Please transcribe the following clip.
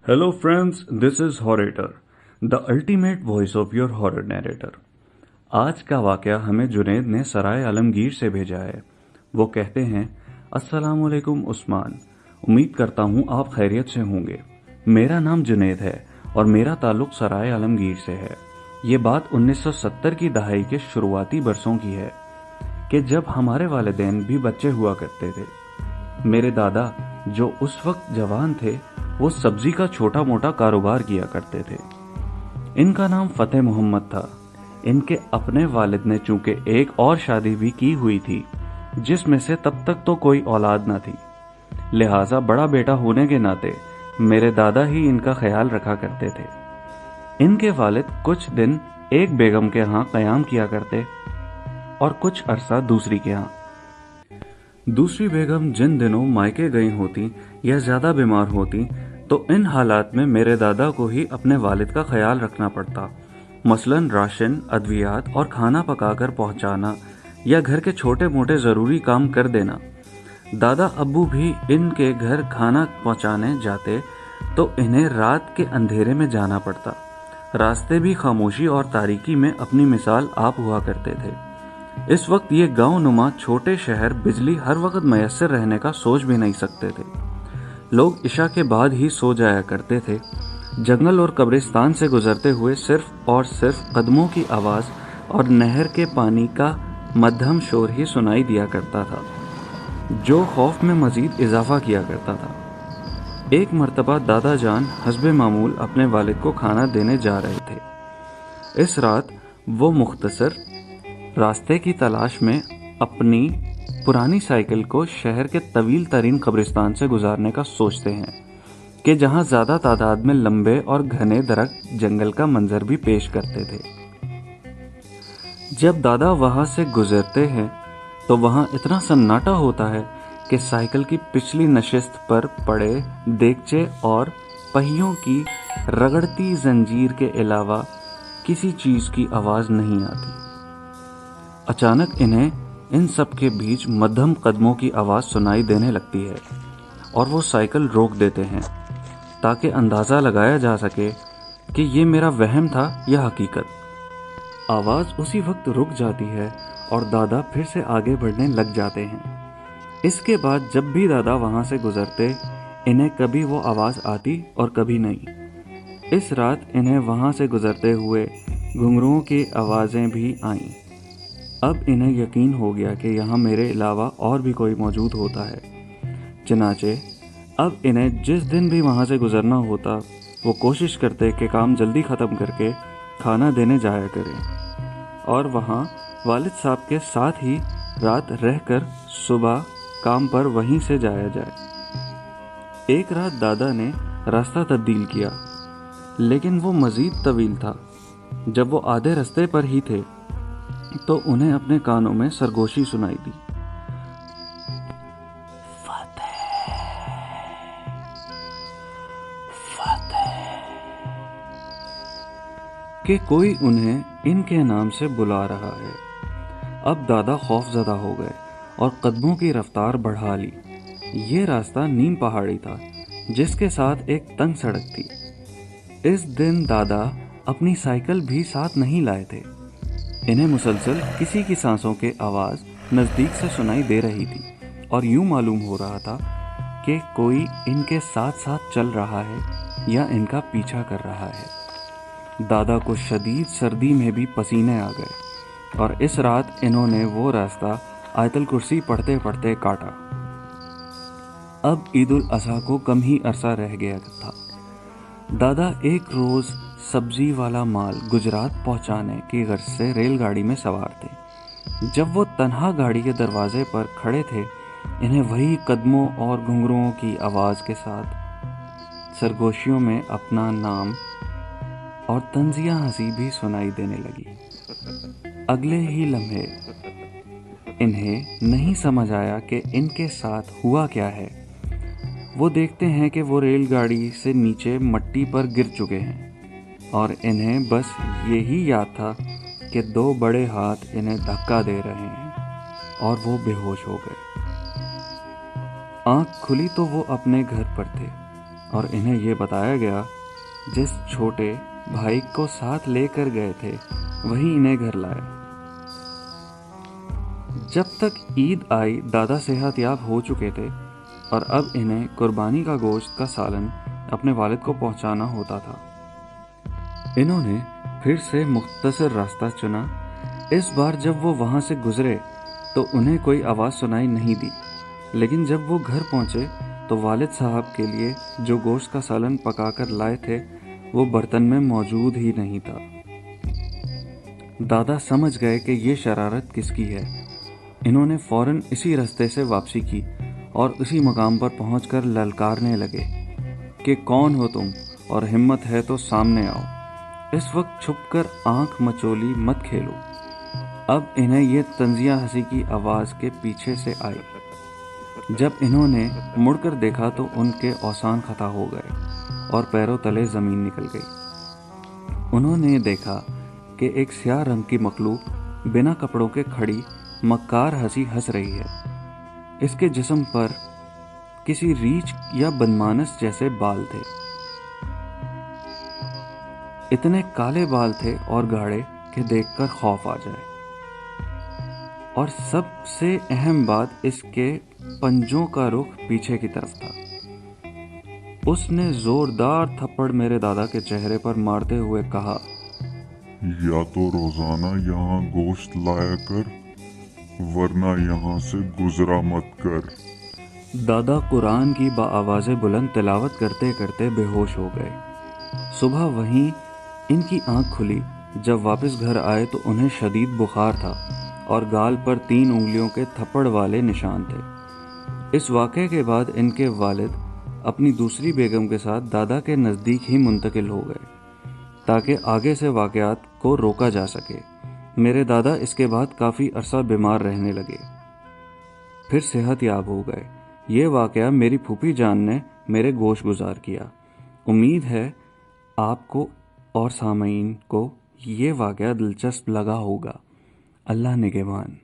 Hello friends, this is Horator, the ultimate voice of your horror narrator. आज का वाकया हमें जुनैद ने सराय आलमगीर से भेजा है। वो कहते हैं, अस्सलाम वालेकुम उस्मान, उम्मीद करता हूँ आप खैरियत से होंगे। मेरा नाम जुनैद है और मेरा ताल्लुक सराय आलमगीर से है। ये बात 1970 की दहाई के शुरुआती बरसों की है कि जब हमारे वालिदैन भी बच्चे हुआ करते थे। मेरे दादा जो उस वक्त जवान थे वो सब्जी का छोटा मोटा कारोबार किया करते थे। इनका नाम फतेह मोहम्मद था। इनके अपने वालिद ने चूंकि एक और शादी भी की हुई थी जिसमें से तब तक तो कोई औलाद न थी, लिहाजा बड़ा बेटा होने के नाते मेरे दादा ही इनका ख्याल रखा करते थे। इनके वालिद कुछ दिन एक बेगम के यहाँ क़याम किया करते और कुछ अरसा दूसरी के यहाँ। दूसरी बेगम जिन दिनों मायके गई होती या ज्यादा बीमार होती तो इन हालात में मेरे दादा को ही अपने वालिद का ख्याल रखना पड़ता, मसलन राशन, अद्वियात और खाना पकाकर पहुंचाना या घर के छोटे मोटे ज़रूरी काम कर देना। दादा अब्बू भी इनके घर खाना पहुंचाने जाते तो इन्हें रात के अंधेरे में जाना पड़ता। रास्ते भी खामोशी और तारीकी में अपनी मिसाल आप हुआ करते थे। इस वक्त ये गांव नुमा छोटे शहर बिजली हर वक्त मैसर रहने का सोच भी नहीं सकते थे। लोग इशा के बाद ही सो जाया करते थे। जंगल और कब्रिस्तान से गुजरते हुए सिर्फ और सिर्फ कदमों की आवाज़ और नहर के पानी का मध्यम शोर ही सुनाई दिया करता था, जो खौफ में मजीद इजाफा किया करता था। एक मर्तबा दादा जान हस्बे मामूल अपने वालिद को खाना देने जा रहे थे। इस रात वो मुख्तसर रास्ते की तलाश में अपनी पुरानी साइकिल को शहर के तवील तरीन कब्रिस्तान से गुजारने का सोचते हैं कि जहां ज़्यादा तादाद में लंबे और घने दरख्त जंगल का मंजर भी पेश करते थे। जब दादा वहां से गुजरते हैं तो वहां इतना सन्नाटा होता है कि साइकिल की पिछली नशिस्त पर पड़े देगचे और पहियों की रगड़ती जंजीर के अलावा किसी चीज़ की आवाज़ नहीं आती। अचानक इन्हें इन सब के बीच मध्यम कदमों की आवाज़ सुनाई देने लगती है और वो साइकिल रोक देते हैं ताकि अंदाज़ा लगाया जा सके कि ये मेरा वहम था या हकीकत। आवाज़ उसी वक्त रुक जाती है और दादा फिर से आगे बढ़ने लग जाते हैं। इसके बाद जब भी दादा वहाँ से गुजरते इन्हें कभी वो आवाज़ आती और कभी नहीं। इस रात इन्हें वहाँ से गुजरते हुए घुंघरुओं की आवाज़ें भी आईं। अब इन्हें यकीन हो गया कि यहाँ मेरे अलावा और भी कोई मौजूद होता है। चनाचे अब इन्हें जिस दिन भी वहाँ से गुजरना होता वो कोशिश करते कि काम जल्दी ख़त्म करके खाना देने जाया करें और वहाँ वालिद साहब के साथ ही रात रहकर सुबह काम पर वहीं से जाया जाए। एक रात दादा ने रास्ता तब्दील किया, लेकिन वो मज़ीद तवील था। जब वो आधे रास्ते पर ही थे तो उन्हें अपने कानों में सरगोशी सुनाई दी। कि कोई उन्हें इनके नाम से बुला रहा है। अब दादा खौफजदा हो गए और कदमों की रफ्तार बढ़ा ली। ये रास्ता नीम पहाड़ी था जिसके साथ एक तंग सड़क थी। इस दिन दादा अपनी साइकिल भी साथ नहीं लाए थे। इन्हें मुसलसल किसी की सांसों के आवाज़ नज़दीक से सुनाई दे रही थी और यूं मालूम हो रहा था कि कोई इनके साथ साथ चल रहा है या इनका पीछा कर रहा है। दादा को शदीद सर्दी में भी पसीने आ गए और इस रात इन्होंने वो रास्ता आयतल कुर्सी पढ़ते पढ़ते काटा। अब ईद उल अज़हा को कम ही अरसा रह गया था। दादा एक रोज़ सब्जी वाला माल गुजरात पहुंचाने की गर्ज से रेलगाड़ी में सवार थे। जब वो तन्हा गाड़ी के दरवाजे पर खड़े थे इन्हें वही कदमों और घुंघरुओं की आवाज़ के साथ सरगोशियों में अपना नाम और तंजिया हंसी भी सुनाई देने लगी। अगले ही लम्हे इन्हें नहीं समझ आया कि इनके साथ हुआ क्या है। वो देखते हैं कि वो रेलगाड़ी से नीचे मट्टी पर गिर चुके हैं और इन्हें बस यही याद था कि दो बड़े हाथ इन्हें धक्का दे रहे हैं और वो बेहोश हो गए। आँख खुली तो वो अपने घर पर थे। اور انہیں یہ بتایا گیا جس چھوٹے بھائی کو ساتھ لے کر گئے تھے وہی انہیں گھر لائے۔ جب تک عید آئی دادا صحت یاب ہو چکے تھے اور اب انہیں قربانی کا گوشت کا سالن اپنے والد کو پہنچانا ہوتا تھا۔ انہوں نے پھر سے مختصر راستہ چنا۔ اس بار جب وہ وہاں سے گزرے تو انہیں کوئی آواز سنائی نہیں دی، لیکن جب وہ گھر پہنچے تو والد صاحب کے لیے جو گوشت کا سالن پکا کر لائے تھے وہ برتن میں موجود ہی نہیں تھا۔ دادا سمجھ گئے کہ یہ شرارت کس کی ہے۔ انہوں نے فوراً اسی راستے سے واپسی کی اور اسی مقام پر پہنچ کر للکارنے لگے کہ کون ہو تم اور ہمت ہے تو سامنے آؤ، اس وقت چھپ کر آنکھ مچولی مت کھیلو۔ اب انہیں یہ طنزیہ ہنسی کی آواز کے پیچھے سے آئی۔ جب انہوں نے مڑ کر دیکھا تو ان کے اوسان خطا ہو گئے اور پیروں تلے زمین نکل گئی۔ انہوں نے دیکھا کہ ایک سیاہ رنگ کی مخلوق بنا کپڑوں کے کھڑی مکار ہنسی ہنس رہی ہے۔ اس کے جسم پر کسی ریچھ یا بدمانس جیسے بال تھے۔ اتنے کالے بال تھے اور گاڑھے کہ دیکھ کر خوف آ جائے، اور سب سے اہم بات اس کے پنجوں کا رخ پیچھے کی طرف تھا۔ اس نے زوردار تھپڑ میرے دادا کے چہرے پر مارتے ہوئے کہا، یا تو روزانہ یہاں گوشت لایا کر ورنہ یہاں سے گزرا مت کر۔ دادا قرآن کی بآواز بلند تلاوت کرتے کرتے بے ہوش ہو گئے۔ صبح وہیں ان کی آنکھ کھلی۔ جب واپس گھر آئے تو انہیں شدید بخار تھا اور گال پر 3 انگلیوں کے تھپڑ والے نشان تھے۔ اس واقعے کے بعد ان کے والد اپنی دوسری بیگم کے ساتھ دادا کے نزدیک ہی منتقل ہو گئے تاکہ آگے سے واقعات کو روکا جا سکے۔ میرے دادا اس کے بعد کافی عرصہ بیمار رہنے لگے، پھر صحت یاب ہو گئے۔ یہ واقعہ میری پھوپھی جان نے میرے گوش گزار کیا۔ امید ہے آپ کو اور سامعین کو یہ واقعہ دلچسپ لگا ہوگا۔ اللہ نگہبان۔